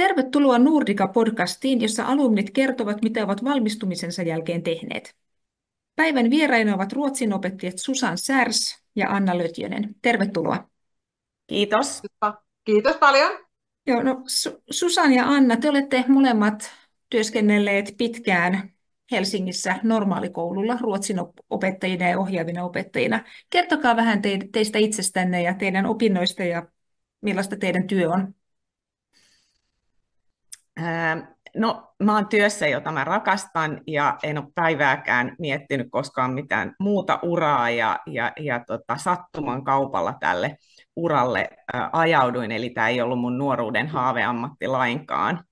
Tervetuloa Nordica-podcastiin, jossa alumnit kertovat, mitä ovat valmistumisensa jälkeen tehneet. Päivän vieraina ovat ruotsinopettajat Susan Särs ja Anna Lötjönen. Tervetuloa. Kiitos. Kiitos paljon. Joo, no, Susan ja Anna, te olette molemmat työskennelleet pitkään Helsingissä normaalikoululla ruotsin opettajina ja ohjaavina opettajina. Kertokaa vähän teistä itsestänne ja teidän opinnoista ja millaista teidän työ on. No, mä oon työssä, jota mä rakastan ja en ole päivääkään miettinyt koskaan mitään muuta uraa ja sattuman kaupalla tälle uralle ajauduin, eli tämä ei ollut mun nuoruuden haaveammatti lainkaan.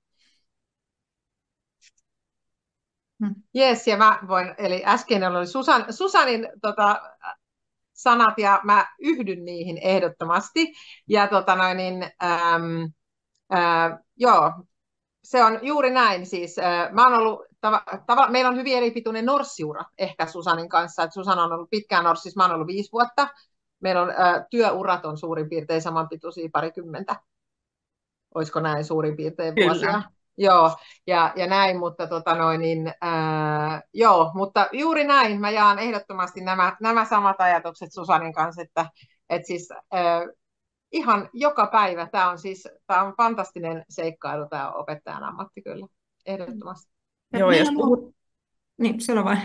Jes, ja mä voin, eli äsken oli Susanin sanat ja mä yhdyn niihin ehdottomasti. Ja joo, se on juuri näin. Siis, mä oon ollut, meillä on hyvin eripituinen norssiura ehkä Susanin kanssa. Et Susan on ollut pitkään norssissa, mä oon ollut 5 vuotta. Meillä on työurat on suurin piirtein samanpituisia parikymmentä. Olisiko näin suurin piirtein vuosia? Kyllä. Joo, ja näin, mutta joo, mutta juuri näin. Mä jaan ehdottomasti nämä samat ajatukset Susanin kanssa, että siis ihan joka päivä tämä on fantastinen seikkailu, tämä opettajan ammatti kyllä, ehdottomasti. Joo, jos Niin, sano vain.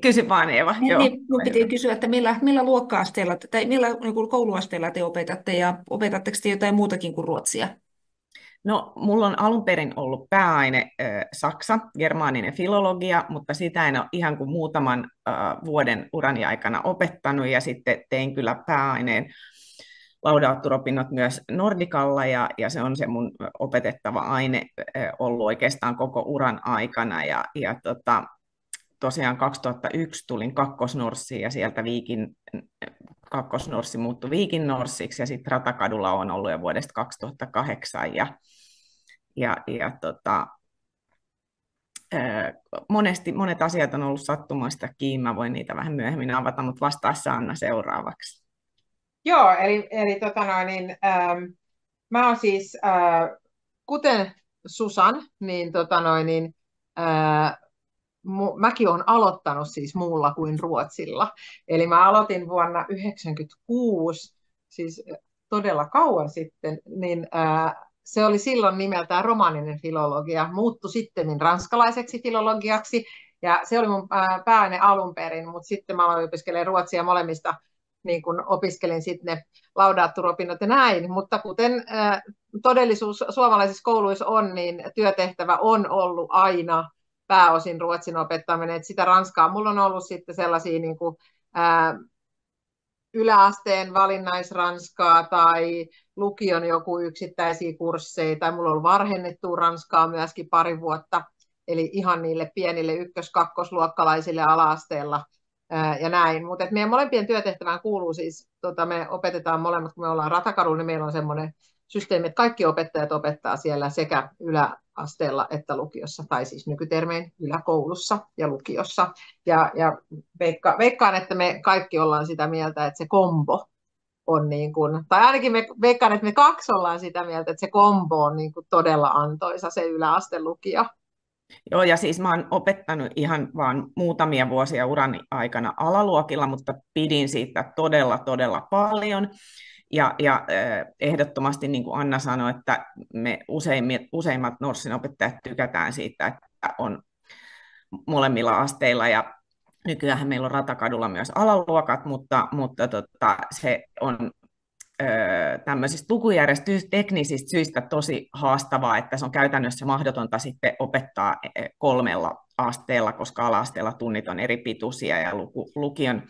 Kysy vaan, Eeva. Joo. Niin, minun piti kysyä, että millä luokka-asteella tai millä niin kouluasteella te opetatte ja opetatteko te jotain muutakin kuin ruotsia? No, mulla on alun perin ollut pääaine saksa, germaaninen filologia, mutta sitä en ole ihan kuin muutaman vuoden urani aikana opettanut, ja sitten tein kyllä pääaineen laudaatturopinnot myös Nordicalla, ja se on se mun opetettava aine ollut oikeastaan koko uran aikana, tosiaan 2001 tulin kakkosnorssiin, ja sieltä kakkosnorssi muuttui viikinnorssiksi, ja sitten Ratakadulla on ollut jo vuodesta 2008, monet asiat on ollut sattumasta kiinni, mä voin niitä vähän myöhemmin avata, mutta vastaa Anna seuraavaksi. Joo, eli mä oon siis, kuten Susan, niin, mäkin olen aloittanut siis muulla kuin ruotsilla. Eli mä aloitin vuonna 1996, siis todella kauan sitten, niin se oli silloin nimeltään romaaninen filologia, muuttui sitten ranskalaiseksi filologiaksi, ja se oli mun pääaine alun perin, mutta sitten mä aloin opiskelemaan ruotsia molemmista, niin kun opiskelin sitten ne laudaatturopinnot ja näin, mutta kuten todellisuus suomalaisissa kouluissa on, niin työtehtävä on ollut aina pääosin ruotsin opettaminen, että sitä ranskaa. Mulla on ollut sitten sellaisia niin kuin, yläasteen valinnaisranskaa tai lukion joku yksittäisiä kursseja, tai mulla on ollut varhennettua ranskaa myöskin 2 vuotta, eli ihan niille pienille ykkös-kakkosluokkalaisille ala-asteella ja näin. Mutta meidän molempien työtehtävään kuuluu siis, me opetetaan molemmat, kun me ollaan Ratakadulla, niin meillä on semmoinen systeemi, että kaikki opettajat opettaa siellä sekä yläasteella että lukiossa, tai siis nykytermein yläkoulussa ja lukiossa. Ja veikkaan, että me kaikki ollaan sitä mieltä, että se kombo on niin kuin, tai ainakin veikkaan, että me 2 ollaan sitä mieltä, että se kombo on niin kuin todella antoisa, se yläastelukio. Joo, ja siis mä oon opettanut ihan vaan muutamia vuosia urani aikana alaluokilla, mutta pidin siitä todella, todella paljon. Ja ehdottomasti, niin kuin Anna sanoi, että me useimmat norssinopettajat tykätään siitä, että on molemmilla asteilla, ja nykyään meillä on Ratakadulla myös alaluokat, mutta se on tämmöisistä lukujärjestysteknisistä syistä tosi haastavaa, että se on käytännössä mahdotonta sitten opettaa 3 asteella, koska ala-asteella tunnit on eri pituisia ja lukion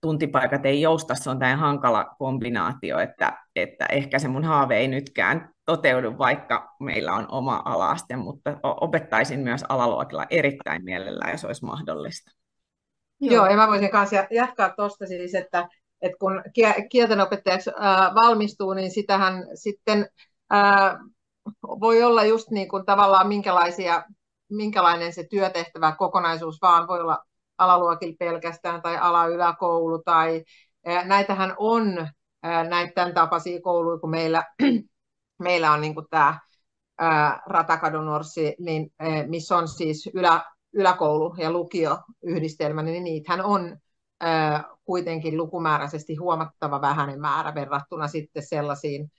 tuntipaikat ei jousta, se on tämä hankala kombinaatio, että ehkä se mun haave ei nytkään toteudu, vaikka meillä on oma ala-aste, mutta opettaisin myös alaluokilla erittäin mielellään, jos olisi mahdollista. Joo, ja mä voisin kanssa jatkaa tuosta siis, että kun kieltenopettajaksi valmistuu, niin sitähän sitten voi olla just niin kuin tavallaan minkälainen se työtehtävä kokonaisuus vaan voi olla alaluokilla pelkästään tai ala-yläkoulu tai näitähän on näitä tämän tapaisia kouluja kuin meillä meillä on niin kuin tämä Ratakadun Norssi, niin, missä on siis yläkoulu ja lukio yhdistelmä, niin niitähän on kuitenkin lukumääräisesti huomattava vähäinen määrä verrattuna sitten sellaisiin,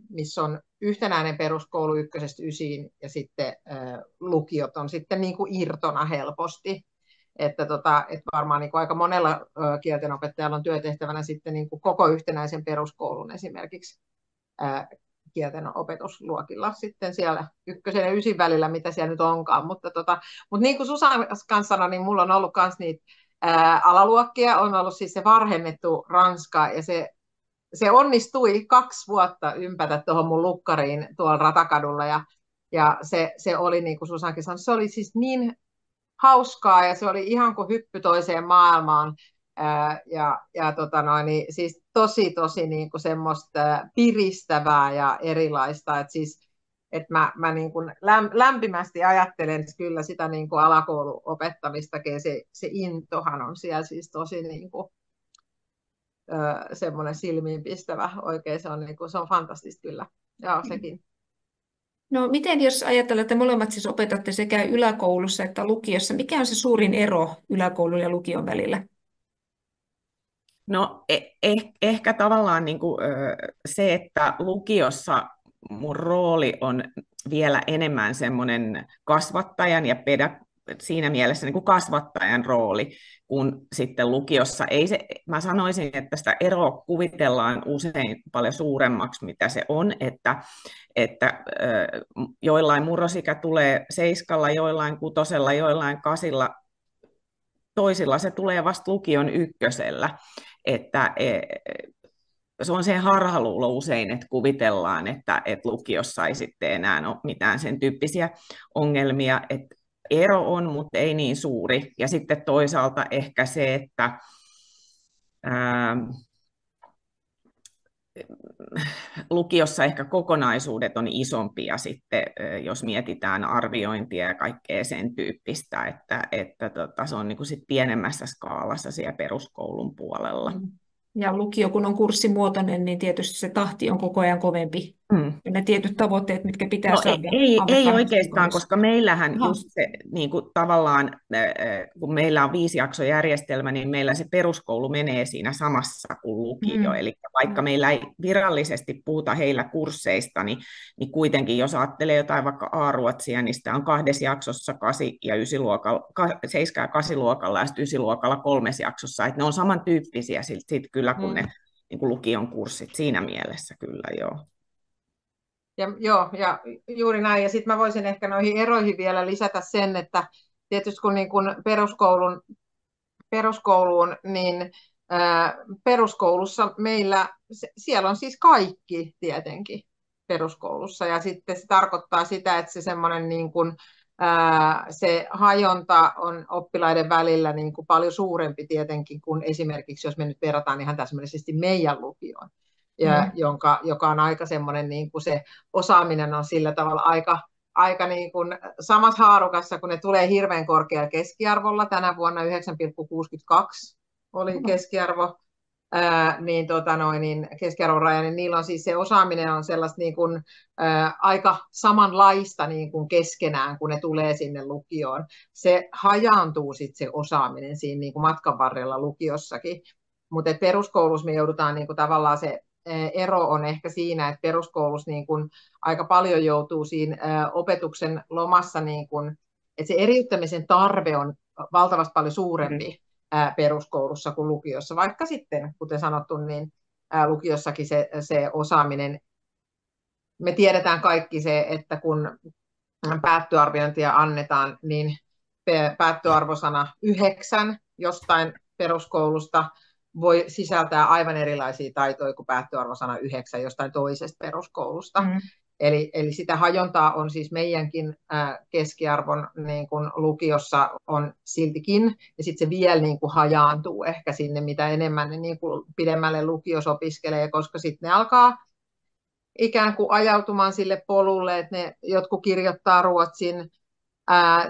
missä on yhtenäinen peruskoulu 1–9 ja sitten lukiot on sitten niin kuin irtona helposti. Että varmaan niin kuin aika monella kieltenopettajalla on työtehtävänä sitten niin kuin koko yhtenäisen peruskoulun esimerkiksi kielten opetusluokilla sitten siellä 1–9 välillä, mitä siellä nyt onkaan. Mutta niin kuin Susan kanssa sanoi, niin mulla on ollut myös niitä alaluokkia, on ollut siis se varhennettu ranska, ja se onnistui 2 vuotta ympätä tuohon mun lukkariin tuolla Ratakadulla, ja se oli, niin kuin Susankin sanoi, se oli siis niin hauskaa, ja se oli ihan kuin hyppy toiseen maailmaan, niin siis tosi niin kuin semmoista piristävää ja erilaista, että siis mä niin kuin lämpimästi ajattelen kyllä sitä niin kuin alakouluopettamistakin, se intohan on siellä siis tosi niin kuin semmoinen silmiinpistävä oikein, se on fantastista kyllä, ja sekin. No miten jos ajatellaan, että molemmat siis opetatte sekä yläkoulussa että lukiossa, mikä on se suurin ero yläkoulun ja lukion välillä? No ehkä tavallaan niin kuin, se, että lukiossa mun rooli on vielä enemmän semmoinen kasvattajan ja siinä mielessä niin kuin kasvattajan rooli, kun sitten lukiossa ei se, mä sanoisin, että sitä eroa kuvitellaan usein paljon suuremmaksi, mitä se on, että joillain murrosikä tulee 7, joillain 6, joillain 8, toisilla se tulee vasta lukion 1, että se on se harhaluulo usein, että kuvitellaan, että lukiossa ei sitten enää ole mitään sen tyyppisiä ongelmia, että ero on, mutta ei niin suuri. Ja sitten toisaalta ehkä se, että lukiossa ehkä kokonaisuudet on isompia sitten, jos mietitään arviointia ja kaikkea sen tyyppistä, että se on niin kuin sit pienemmässä skaalassa siellä peruskoulun puolella. Ja lukio, kun on kurssimuotoinen, niin tietysti se tahti on koko ajan kovempi. Ja ne tietyt tavoitteet, mitkä pitää saada. Ei oikeastaan, koska meillähän just se niin kuin tavallaan, kun meillä on 5-jaksojärjestelmä, niin meillä se peruskoulu menee siinä samassa kuin lukio. Eli vaikka meillä ei virallisesti puhuta heillä kursseista, niin kuitenkin jos ajattelee jotain vaikka A-ruotsia, niin sitä on 2 jaksossa 7- ja 8-luokalla ja 9-luokalla 3 jaksossa. Että ne on samantyyppisiä sit kyllä kuin ne niin kuin lukion kurssit siinä mielessä kyllä, joo. Ja juuri näin. Ja sitten mä voisin ehkä noihin eroihin vielä lisätä sen, että tietysti kun niin kun peruskouluun, niin peruskoulussa meillä, siellä on siis kaikki tietenkin peruskoulussa. Ja sitten se tarkoittaa sitä, että se semmoinen niin kun, se hajonta on oppilaiden välillä niin kuin paljon suurempi tietenkin kuin esimerkiksi, jos me nyt verrataan ihan täsmällisesti meidän lukioon. Joka on aika semmoinen, niin kuin se osaaminen on sillä tavalla aika niin kuin samassa haarukassa, kun ne tulee hirveän korkealla keskiarvolla. Tänä vuonna 9,62 oli keskiarvo, niin keskiarvoraja, niin niillä on siis se osaaminen on sellaista niin kuin, aika samanlaista niin kuin keskenään, kun ne tulee sinne lukioon. Se hajaantuu sitten se osaaminen siinä niin kuin matkan varrella lukiossakin, mutta peruskoulussa me joudutaan niin kuin tavallaan se ero on ehkä siinä, että peruskoulussa niin kuin aika paljon joutuu siinä opetuksen lomassa, niin kuin, että se eriyttämisen tarve on valtavasti paljon suurempi peruskoulussa kuin lukiossa, vaikka sitten, kuten sanottu, niin lukiossakin se osaaminen, me tiedetään kaikki se, että kun päättöarviointia annetaan, niin päättöarvosana 9 jostain peruskoulusta voi sisältää aivan erilaisia taitoja kuin päättöarvosana 9 jostain toisesta peruskoulusta. Eli sitä hajontaa on siis meidänkin keskiarvon niin kuin lukiossa on siltikin, ja sitten se vielä niin kuin hajaantuu ehkä sinne, mitä enemmän ne niin kuin pidemmälle lukiossa opiskelee, koska sitten ne alkaa ikään kuin ajautumaan sille polulle, että ne jotkut kirjoittaa ruotsin,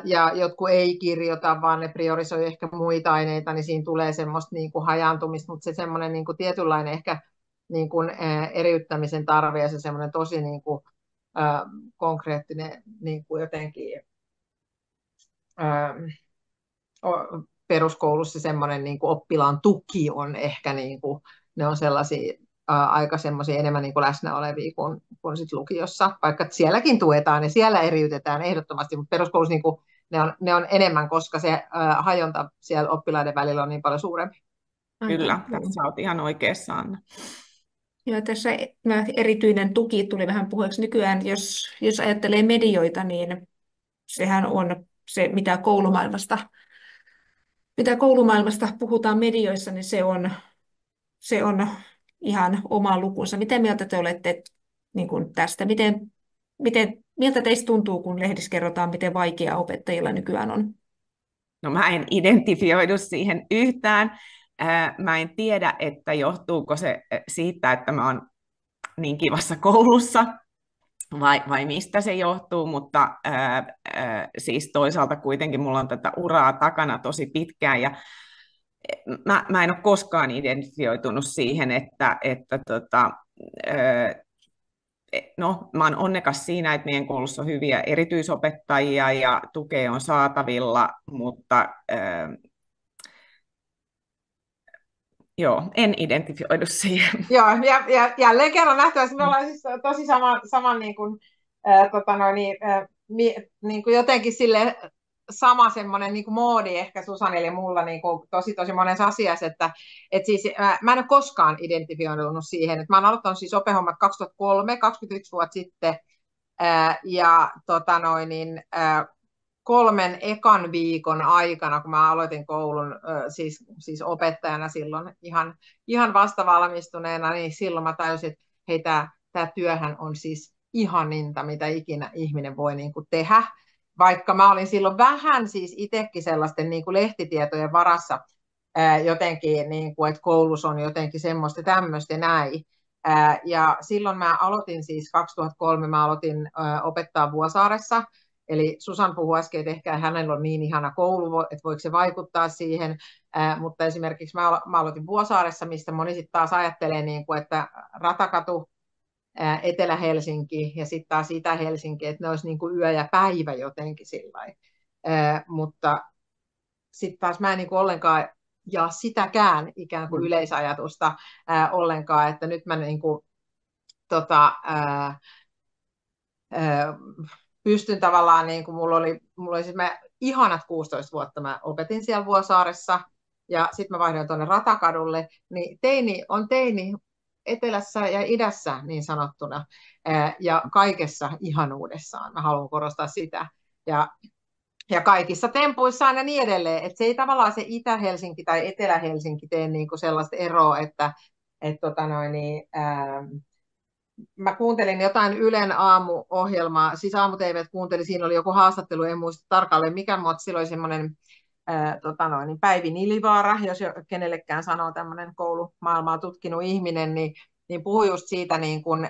ja jotkut ei kirjoita, vaan ne priorisoi ehkä muita aineita, niin siinä tulee semmoista niin kuin hajaantumista, mutta se semmoinen niin kuin tietynlainen ehkä niin kuin, eriyttämisen tarve ja se semmoinen tosi niin kuin, konkreettinen niin kuin jotenkin peruskoulussa semmoinen niin kuin oppilaan tuki on ehkä, niin kuin, ne on sellaisia aika semmoisia enemmän niin kuin läsnä olevia kuin sit lukiossa, vaikka sielläkin tuetaan ja siellä eriytetään ehdottomasti, mutta peruskoulussa niin kuin, ne on enemmän, koska se hajonta siellä oppilaiden välillä on niin paljon suurempi. Aivan. Kyllä, tässä olet ihan oikeassa, Anna. Ja tässä erityinen tuki tuli vähän puheeksi nykyään, jos ajattelee medioita, niin sehän on se, mitä koulumaailmasta puhutaan medioissa, niin se on ihan oma lukunsa. Miten mieltä te olette niin kuin tästä? Miltä teistä tuntuu, kun lehdissä kerrotaan, miten vaikeaa opettajilla nykyään on? No mä en identifioidu siihen yhtään. Mä en tiedä, että johtuuko se siitä, että mä oon niin kivassa koulussa, vai mistä se johtuu, mutta siis toisaalta kuitenkin mulla on tätä uraa takana tosi pitkään, ja mä en ole koskaan identifioitunut siihen, no, mä oon onnekas siinä, että meidän koulussa on hyviä erityisopettajia ja tukea on saatavilla, mutta joo, en identifioidu siihen. Joo, ja jälleen kerran nähtävästi me ollaan siis tosi saman niin kuin, niin kuin jotenkin sille sama semmoinen niin kuin moodi ehkä Susanille ja mulla niin kuin tosi monessa asiassa, että siis, mä en ole koskaan identifioinut siihen, että mä oon aloittanut siis opehommat 2003, 21 vuotta sitten, ja 3 ekan viikon aikana, kun mä aloitin koulun siis opettajana silloin ihan vastavalmistuneena, niin silloin mä tajusin, että hei, tämä työhän on siis ihaninta, mitä ikinä ihminen voi niin kuin tehdä. Vaikka mä olin silloin vähän siis itsekin sellaisten niin kuin lehtitietojen varassa jotenkin, niin kuin, että koulussa on jotenkin semmoista tämmöistä näin. Ja silloin mä aloitin siis 2003, mä aloitin opettaa Vuosaaressa. Eli Susan puhui äsken, että ehkä hänellä on niin ihana koulu, että voiko se vaikuttaa siihen, mutta esimerkiksi mä aloitin Vuosaaressa, mistä moni sitten taas ajattelee, niin kuin, että Ratakatu, Etelä-Helsinki ja sitten taas Itä-Helsinki, että ne olisi niin kuin yö ja päivä jotenkin sillä mutta sitten taas mä en niin kuin ollenkaan jaa sitäkään ikään kuin yleisajatusta ollenkaan, että nyt mä niin kuin, pystyn tavallaan, niin kuin mulla oli siis ihanat 16 vuotta, mä opetin siellä Vuosaaressa, ja sitten mä vaihdoin tuonne Ratakadulle, niin teini on teini etelässä ja idässä niin sanottuna, ja kaikessa ihanuudessaan, mä haluan korostaa sitä, ja kaikissa tempuissaan ja niin edelleen, että se ei tavallaan se Itä-Helsinki tai Etelä-Helsinki tee niin kuin sellaista eroa, että mä kuuntelin jotain Ylen aamuohjelmaa, siis aamu-tv:t kuuntelin, siinä oli joku haastattelu, en muista tarkalleen mikä, mutta silloin semmoinen Päivi Nilivaara, jos kenellekään sanoo tämmöinen koulumaailmaa tutkinut ihminen, niin puhui just siitä, niin kun,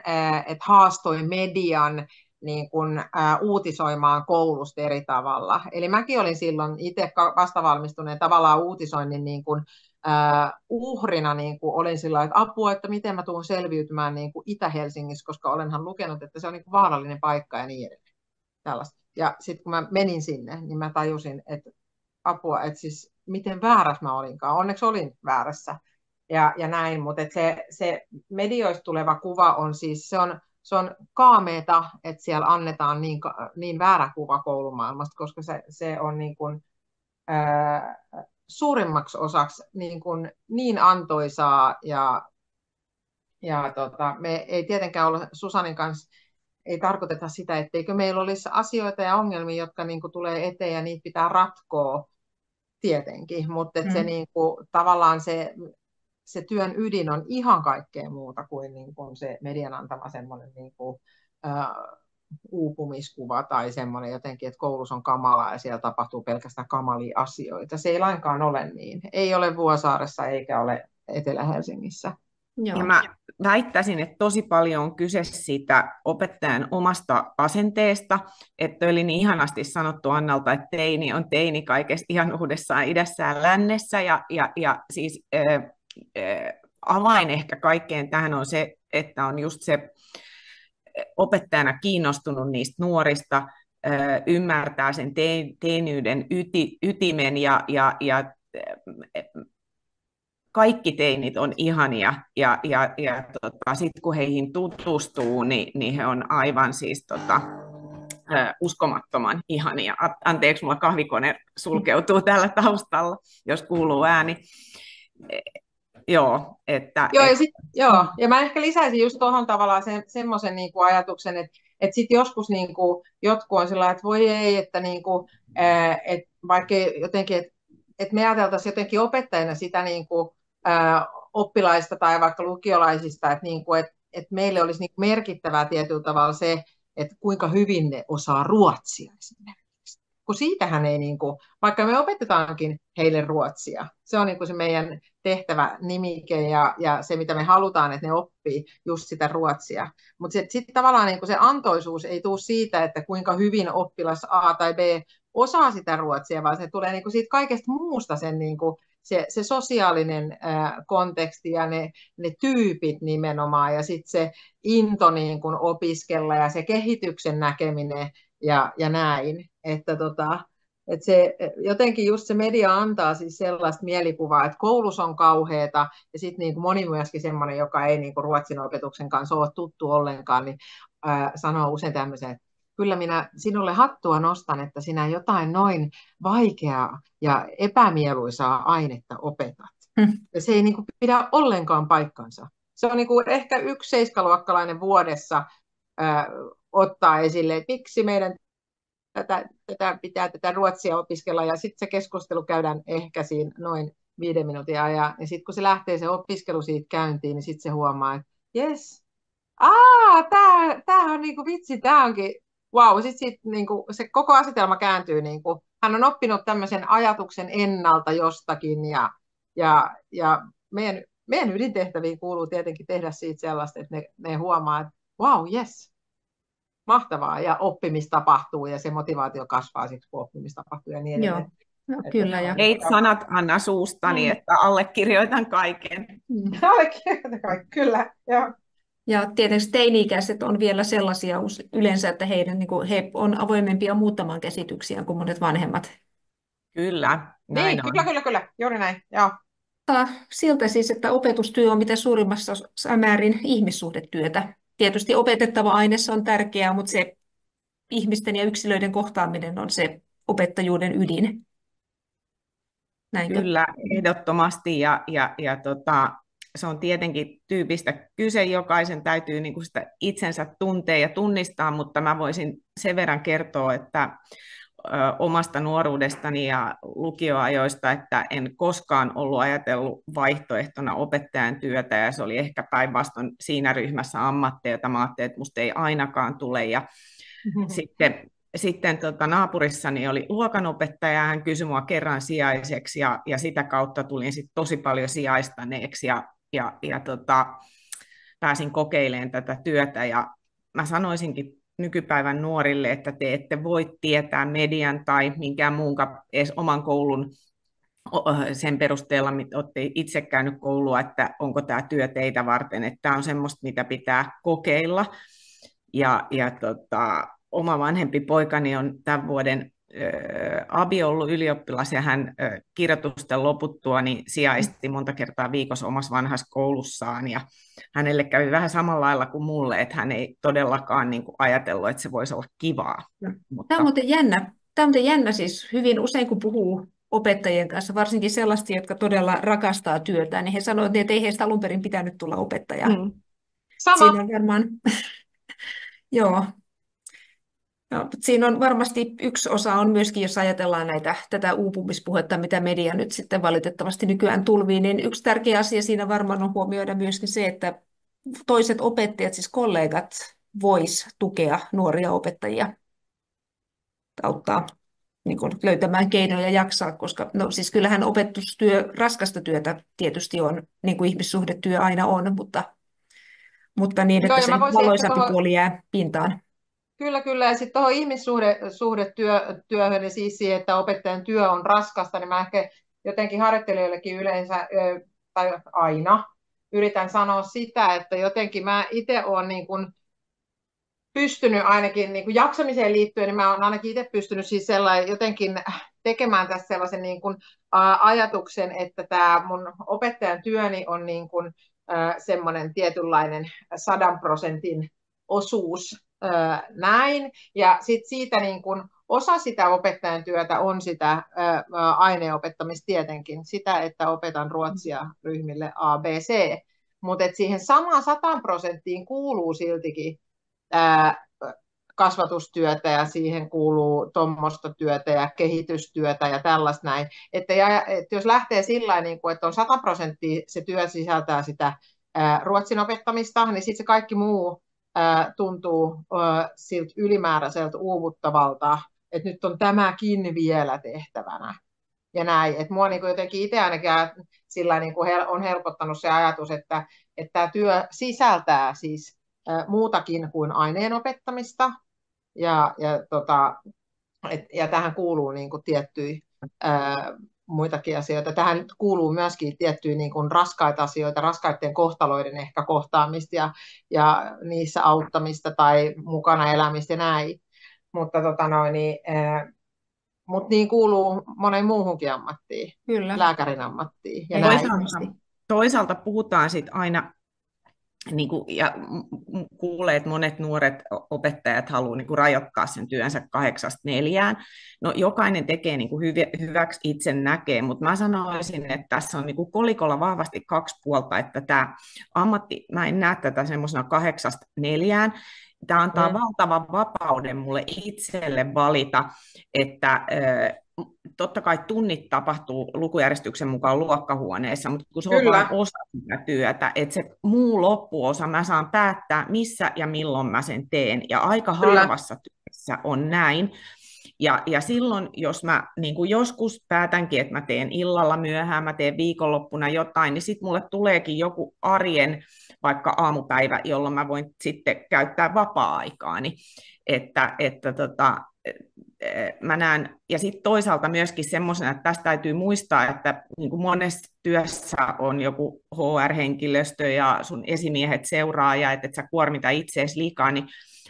että haastoi median niin kun, uutisoimaan koulusta eri tavalla. Eli mäkin olin silloin itse vastavalmistuneen tavallaan uutisoinnin niin kun, uhrina niin kuin olin sillä että apua, että miten mä tuun selviytymään niin kuin Itä-Helsingissä, koska olenhan lukenut, että se on niin kuin vaarallinen paikka ja niin edelleen. Tällaista. Ja sitten kun mä menin sinne, niin mä tajusin, että apua, että siis miten väärässä mä olinkaan. Onneksi olin väärässä ja näin, mutta se medioista tuleva kuva on siis, se on kaameeta, että siellä annetaan niin väärä kuva koulumaailmasta, koska se on niin kuin, suurimmaksi osaksi niin antoisaa me ei tietenkään ole Susanin kanssa, ei tarkoiteta sitä, etteikö meillä olisi asioita ja ongelmia, jotka niin kuin tulee eteen ja niitä pitää ratkoa tietenkin, mutta se niin kuin, tavallaan se työn ydin on ihan kaikkea muuta kuin, niin kuin se median antama semmoinen niin kuin, uupumiskuva tai semmoinen jotenkin, että koulussa on kamalaa ja siellä tapahtuu pelkästään kamalia asioita. Se ei lainkaan ole niin. Ei ole Vuosaaressa eikä ole Etelä-Helsingissä. Joo. Ja mä väittäisin, että tosi paljon on kyse siitä opettajan omasta asenteesta, että oli niin ihanasti sanottu Annalta, että teini on teini kaikessa ihanuudessaan idässä ja lännessä, ja siis avain ehkä kaikkeen tähän on se, että on just se opettajana kiinnostunut niistä nuorista, ymmärtää sen teiniyden ytimen ja kaikki teinit on ihania ja sitten kun heihin tutustuu, niin he on aivan siis uskomattoman ihania. Anteeksi, mulla kahvikone sulkeutuu täällä taustalla, jos kuuluu ääni. Joo, ja mä ehkä lisäisin just tuohon tavallaan semmoisen niinku ajatuksen, että sitten joskus niinku, jotkut on sillä, että voi ei, että niinku, et vaikka jotenkin, että me ajateltaisiin jotenkin opettajana sitä niinku, oppilaista tai vaikka lukiolaisista, että niinku, et meille olisi niinku merkittävää tietyllä tavalla se, että kuinka hyvin ne osaa ruotsia esimerkiksi. Kun siitähän ei, vaikka me opetetaankin heille ruotsia, se on se meidän tehtävä nimike ja se, mitä me halutaan, että ne oppii just sitä ruotsia. Mutta sitten tavallaan se antoisuus ei tule siitä, että kuinka hyvin oppilas A tai B osaa sitä ruotsia, vaan se tulee siitä kaikesta muusta se sosiaalinen konteksti ja ne tyypit nimenomaan ja sitten se into opiskella ja se kehityksen näkeminen ja näin. Että se, jotenkin just se media antaa siis sellaista mielikuvaa, että koulussa on kauheata ja sitten moni myöskin semmoinen, joka ei ruotsin opetuksen kanssa ole tuttu ollenkaan, niin sanoo usein tämmöisen, että kyllä minä sinulle hattua nostan, että sinä jotain noin vaikeaa ja epämieluisaa ainetta opetat. Ja se ei pidä ollenkaan paikkansa. Se on ehkä yksi seiskaluokkalainen vuodessa ottaa esille, että miksi meidän tätä ruotsia opiskella, ja sitten se keskustelu käydään ehkä siinä noin 5 minuutin ajan, ja sitten kun se lähtee se opiskelu siitä käyntiin, niin sitten se huomaa, että jes, tämä on vitsi, tämä onkin, wow, sitten se koko asetelma kääntyy, hän on oppinut tämmöisen ajatuksen ennalta jostakin, ja meidän ydintehtäviin kuuluu tietenkin tehdä siitä sellaista, että ne huomaa, että wow, jes, mahtavaa, ja oppimista tapahtuu, ja se motivaatio kasvaa siksi, kun oppimista tapahtuu, ja niin edelleen. Joo, kyllä. Ja Veit sanat, Anna, suustani, että allekirjoitan kaiken. Allekirjoitan kaiken, kyllä, joo. Ja tietysti teini-ikäiset on vielä sellaisia yleensä, että he on avoimempia muuttamaan käsityksiään kuin monet vanhemmat. Kyllä, näin niin, on. Kyllä, juuri näin, joo. Siltä siis, että opetustyö on mitä suurimmassa määrin ihmissuhdetyötä. Tietysti opetettava aines on tärkeää, mutta se ihmisten ja yksilöiden kohtaaminen on se opettajuuden ydin. Näinkö? Kyllä, ehdottomasti. Se on tietenkin tyypistä kyse. Jokaisen täytyy sitä itsensä tuntea ja tunnistaa, mutta mä voisin sen verran kertoa, että omasta nuoruudestani ja lukioajoista, että en koskaan ollut ajatellut vaihtoehtona opettajan työtä, ja se oli ehkä päinvastoin siinä ryhmässä ammatteja, jota mä ajattelin, että musta ei ainakaan tule. Ja sitten naapurissani oli luokanopettaja, hän kysyi mua kerran sijaiseksi, ja sitä kautta tulin sitten tosi paljon sijaistaneeksi, ja pääsin kokeilemaan tätä työtä, ja mä sanoisinkin nykypäivän nuorille, että te ette voi tietää median tai minkään muunkaan edes oman koulun sen perusteella, mitä olette itse käynyt koulua, että onko tämä työ teitä varten, että tämä on semmoista, mitä pitää kokeilla. Oma vanhempi poikani on tämän vuoden abi ollut ylioppilas, ja hän kirjoitusten loputtua niin sijaisti monta kertaa viikossa omassa vanhassa koulussaan, ja hänelle kävi vähän samalla lailla kuin mulle, että hän ei todellakaan ajatellut, että se voisi olla kivaa. Tämä on muuten jännä siis hyvin usein, kun puhuu opettajien kanssa, varsinkin sellaisia, jotka todella rakastaa työtä, niin he sanoivat, että ei heistä alun perin pitänyt tulla opettaja. Sama. Siinä on varmaan, joo. No, siinä on varmasti yksi osa on myöskin, jos ajatellaan tätä uupumispuhetta, mitä media nyt sitten valitettavasti nykyään tulvii, niin yksi tärkeä asia siinä varmaan on huomioida myöskin se, että toiset opettajat, siis kollegat, vois tukea nuoria opettajia, auttaa löytämään keinoja jaksaa, koska no, siis kyllähän opetustyö, raskasta työtä tietysti on, niin kuin ihmissuhdetyö aina on, mutta niin, että se valoisampi puoli jää pintaan. Kyllä. Ja sitten tuohon ihmissuhdetyöhön ja siis siihen, että opettajan työ on raskasta, niin mä ehkä jotenkin harjoittelijoillekin yleensä, tai aina, yritän sanoa sitä, että jotenkin mä itse olen niin kuin pystynyt ainakin niin kuin jaksamiseen liittyen, niin mä olen ainakin itse pystynyt siis jotenkin tekemään tässä sellaisen niin kuin, ajatuksen, että tämä mun opettajan työni on niin kuin, semmoinen tietynlainen 100% osuus näin. Ja sit siitä niin kuin, osa sitä opettajan työtä on sitä aineenopettamista tietenkin, sitä, että opetan ruotsia ryhmille A, B, C. Mutta siihen samaan 100% kuuluu siltikin kasvatustyötä ja siihen kuuluu tuommoista työtä ja kehitystyötä ja tällaista näin. Että jos lähtee sillä niin kuin, että on 100% se työ sisältää sitä ruotsin opettamista, niin sitten se kaikki muu tuntuu siltä ylimääräiseltä uuvuttavalta, että nyt on tämäkin vielä tehtävänä. Ja näin, että mua niin kuin jotenkin itse ainakin sillä niin kuin on helpottanut se ajatus, että tämä työ sisältää siis muutakin kuin aineen opettamista, ja tähän kuuluu niin kuin tiettyjä muitakin asioita. Tähän kuuluu myöskin tiettyjä niin kuin raskaita asioita, raskaiden kohtaloiden ehkä kohtaamista ja niissä auttamista tai mukana elämistä ja näin. Mutta niin kuuluu monen muuhunkin ammattiin, Kyllä. lääkärin ammattiin. Ja toisaalta puhutaan sit aina, niin kuin, ja kuulee, että monet nuoret opettajat haluaa niin kuin rajoittaa sen työnsä 8-4. No, jokainen tekee niin kuin hyväksi itse näkee, mutta mä sanoisin, että tässä on niin kuin kolikolla vahvasti 2 puolta, että tämä ammatti, mä en näe tätä semmoisena 8-4. Tämä antaa valtavan vapauden mulle itselle valita, että totta kai tunnit tapahtuu lukujärjestyksen mukaan luokkahuoneessa, mutta kun se on vain osa sitä työtä, että se muu loppuosa mä saan päättää, missä ja milloin mä sen teen, ja aika harvassa työssä on näin. Ja silloin, jos mä niin kuin joskus päätänkin, että mä teen illalla myöhään, mä teen viikonloppuna jotain, niin sitten mulle tuleekin joku arjen vaikka aamupäivä, jolloin mä voin sitten käyttää vapaa-aikaani. Mä näen, ja sitten toisaalta myöskin semmoisena, että tästä täytyy muistaa, että niin kuin monessa työssä on joku HR-henkilöstö ja sun esimiehet seuraa, ja että et sä kuormita itseesi liikaa, niin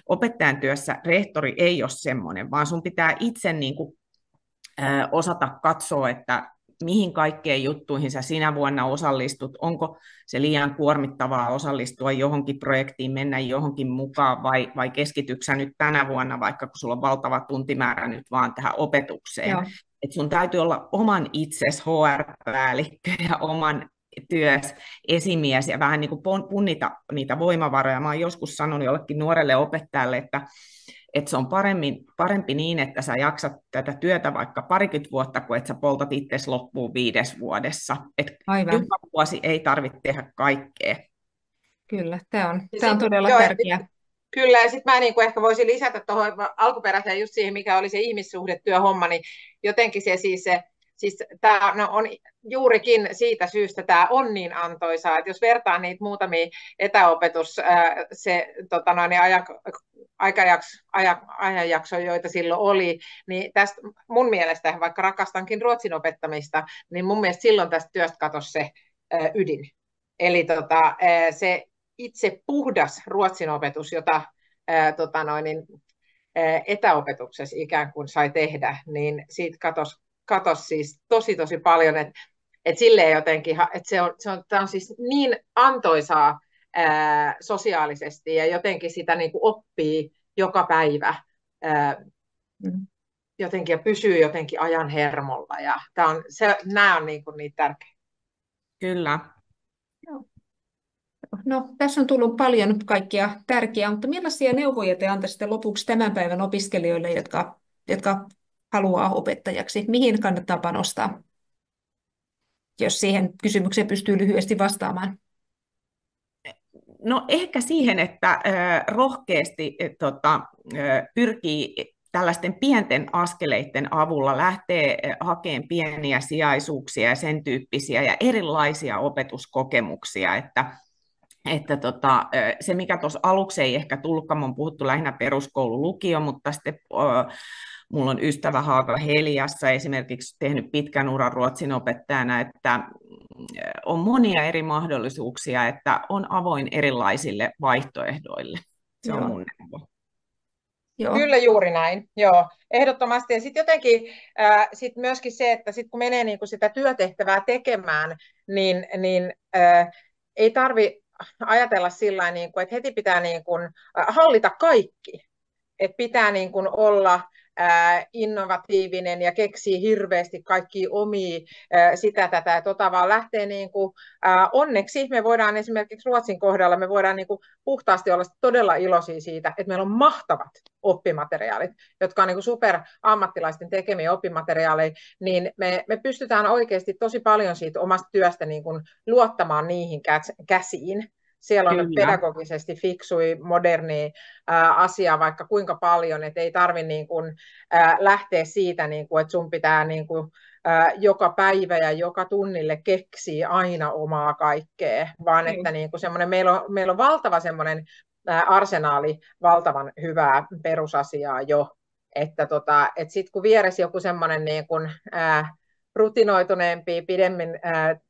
opettajan työssä rehtori ei ole semmoinen, vaan sun pitää itse niin kuin, osata katsoa, että mihin kaikkeen juttuihin sä sinä vuonna osallistut, onko se liian kuormittavaa osallistua johonkin projektiin, mennä johonkin mukaan, vai keskityksä sä nyt tänä vuonna, vaikka kun sulla on valtava tuntimäärä nyt vaan tähän opetukseen. Et sun täytyy olla oman itses HR-päällikkö ja oman työs esimies ja vähän niin kuin punnita niitä voimavaroja. Mä oon joskus sanonut jollekin nuorelle opettajalle, että se on parempi niin, että sä jaksat tätä työtä vaikka 20 vuotta, kuin että sä poltat itsesi loppuun 5 vuodessa. Että joka vuosi ei tarvitse tehdä kaikkea. Kyllä, tämä on todella tärkeää. Kyllä, ja sitten mä niin kuin ehkä voisin lisätä tuohon alkuperäiseen just siihen, mikä oli se ihmissuhdetyöhomma, niin jotenkin siis tämä on juurikin siitä syystä tämä on niin antoisaa, että jos vertaa niitä muutamia ajanjaksoja, joita silloin oli, niin tästä mun mielestä, vaikka rakastankin ruotsin opettamista, niin mun mielestä silloin tästä työstä katosi se ydin. Eli se itse puhdas ruotsin opetus, jota etäopetuksessa ikään kuin sai tehdä, niin siitä katosi siis tosi paljon, että silleen jotenkin, että tämä on siis niin antoisaa sosiaalisesti ja jotenkin sitä niin kuin oppii joka päivä jotenkin ja pysyy jotenkin ajan hermolla ja nämä on niin kuin niitä tärkeitä. Kyllä. No, tässä on tullut paljon kaikkia tärkeää, mutta millaisia neuvoja te antaisitte lopuksi tämän päivän opiskelijoille, jotka haluaa opettajaksi? Mihin kannattaa panostaa, jos siihen kysymykseen pystyy lyhyesti vastaamaan? No ehkä siihen, että rohkeasti pyrkii tällaisten pienten askeleiden avulla lähtee hakemaan pieniä sijaisuuksia ja sen tyyppisiä ja erilaisia opetuskokemuksia, että että se, mikä tuossa aluksi ei ehkä tullutkaan, on puhuttu lähinnä peruskoulu, lukio, mutta sitten mulla on ystävä Haaga Heliassa esimerkiksi tehnyt pitkän uran ruotsin opettajana, että on monia eri mahdollisuuksia, että on avoin erilaisille vaihtoehdoille. Se on Joo. mun neuvo. Joo. Kyllä juuri näin, joo, ehdottomasti. Ja sitten jotenkin sit myöskin se, että sit kun menee niinku sitä työtehtävää tekemään, niin ei tarvi ajatella sillä niinku, että heti pitää niinku, hallita kaikki. Että pitää niin kuin olla innovatiivinen ja keksii hirveästi kaikkia omia sitä, tätä ja vaan lähtee niin kuin, onneksi me voidaan esimerkiksi Ruotsin kohdalla, me voidaan niin kuin puhtaasti olla todella iloisia siitä, että meillä on mahtavat oppimateriaalit, jotka on niin kuin superammattilaisten tekemiä oppimateriaaleja, niin me pystytään oikeasti tosi paljon siitä omasta työstä niin kuin luottamaan niihin käsiin. Siellä on Kyllä. pedagogisesti fiksui, moderni asia vaikka kuinka paljon, että ei tarvitse niin kuin, lähteä siitä, niin kuin, että sun pitää niin kuin, joka päivä ja joka tunnille keksiä aina omaa kaikkea, vaan että niin kuin meillä on valtava semmoinen arsenaali valtavan hyvää perusasiaa jo, että sitten kun vieressä joku semmoinen niin kuin, rutinoituneempi,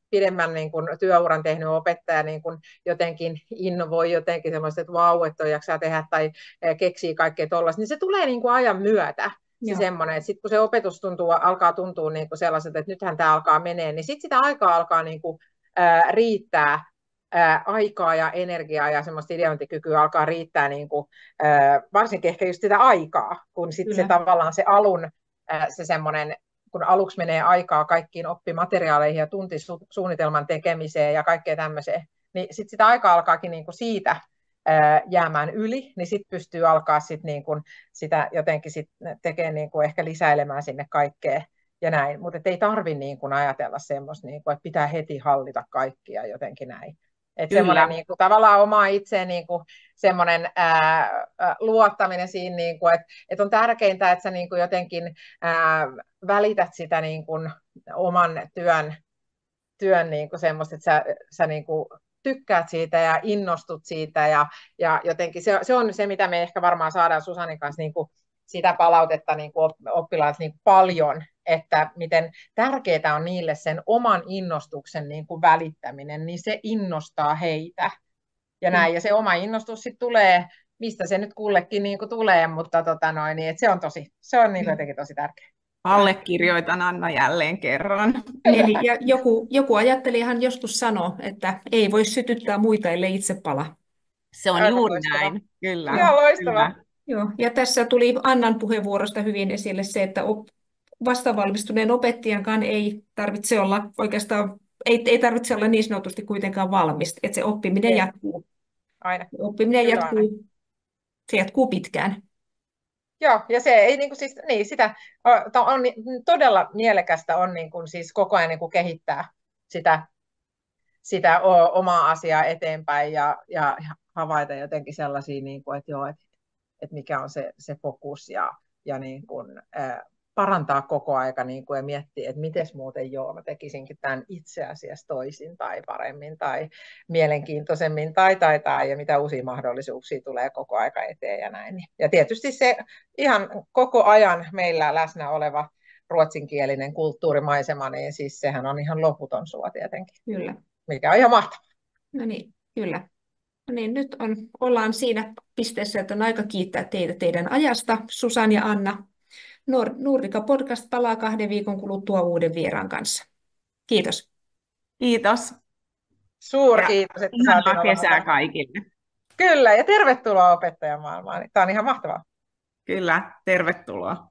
pidemmän niin kuin työuran tehnyt opettaja niin kuin jotenkin innovoi jotenkin semmoista, että vau, että jaksaa tehdä tai keksii kaikkea tuollaista, niin se tulee niin kuin ajan myötä. Se semmoinen, että sitten kun se opetus alkaa tuntua niin kuin sellaiset, että nythän tämä alkaa menee, niin sitten sitä aikaa alkaa niin kuin, riittää aikaa ja energiaa ja semmoista ideointikykyä alkaa riittää niin kuin, varsinkin ehkä just sitä aikaa, kun sitten se tavallaan se alun se semmoinen, kun aluksi menee aikaa kaikkiin oppimateriaaleihin ja tuntisuunnitelman tekemiseen ja kaikkea tämmöiseen, niin sitten sitä aikaa alkaakin niinku siitä jäämään yli, niin sitten pystyy alkaa sit niinku sitä jotenkin sit tekemään niinku ehkä lisäilemään sinne kaikkea ja näin, mutta ei tarvitse niinku ajatella semmoista, niinku, että pitää heti hallita kaikkia jotenkin näin. Että semmoinen niinku, tavallaan oma itseen niinku, semmoinen luottaminen siinä, niinku, että on tärkeintä, että sä niinku, jotenkin välität sitä niinku, oman työn niinku, semmoista, että sä niinku, tykkäät siitä ja innostut siitä ja jotenkin se on se, mitä me ehkä varmaan saadaan Susanin kanssa niinku, sitä palautetta niinku, oppilaat niinku, paljon, että miten tärkeää on niille sen oman innostuksen niin kuin välittäminen, niin se innostaa heitä. Ja näin, ja se oma innostus sitten tulee, mistä se nyt kullekin niin kuin tulee, mutta niin, että se on niin kuin jotenkin tosi tärkeää. Allekirjoitan Anna jälleen kerran. Eli ja joku ajattelijahan joskus sanoi, että ei voi sytyttää muita, ellei itse pala. Se on Aivan juuri loistava. näin, kyllä. Joo, loistava. Kyllä. Joo, ja tässä tuli Annan puheenvuorosta hyvin esille se, että vastavalmistuneen opettajankaan ei tarvitse olla oikeastaan, ei tarvitse olla niin sanotusti kuitenkaan valmis, että se oppiminen jatkuu. Aina. Oppiminen Kyllä jatkuu, aina. se jatkuu pitkään. Joo, ja se ei siis, niin sitä on todella mielekästä on siis koko ajan kehittää sitä omaa asiaa eteenpäin ja havaita jotenkin sellaisia, että joo, että mikä on se fokus ja niin kuin, parantaa koko aika niin kuin, ja miettiä, että miten muuten joo, mä tekisinkin tämän itse asiassa toisin tai paremmin tai mielenkiintoisemmin tai ja mitä uusia mahdollisuuksia tulee koko aika eteen ja näin. Ja tietysti se ihan koko ajan meillä läsnä oleva ruotsinkielinen kulttuurimaisema, niin siis sehän on ihan loputon suo tietenkin. Kyllä. Mikä on ihan mahtavaa. No niin, kyllä. No niin, nyt ollaan siinä pisteessä, että on aika kiittää teitä teidän ajasta, Susan ja Anna. Nordika Podcast palaa 2 viikon kuluttua uuden vieraan kanssa. Kiitos. Kiitos. Suurkiitos, että saatiin olla kesää mukana. kaikille. Kyllä, ja tervetuloa opettajamaailmaan. Tämä on ihan mahtavaa. Kyllä, tervetuloa.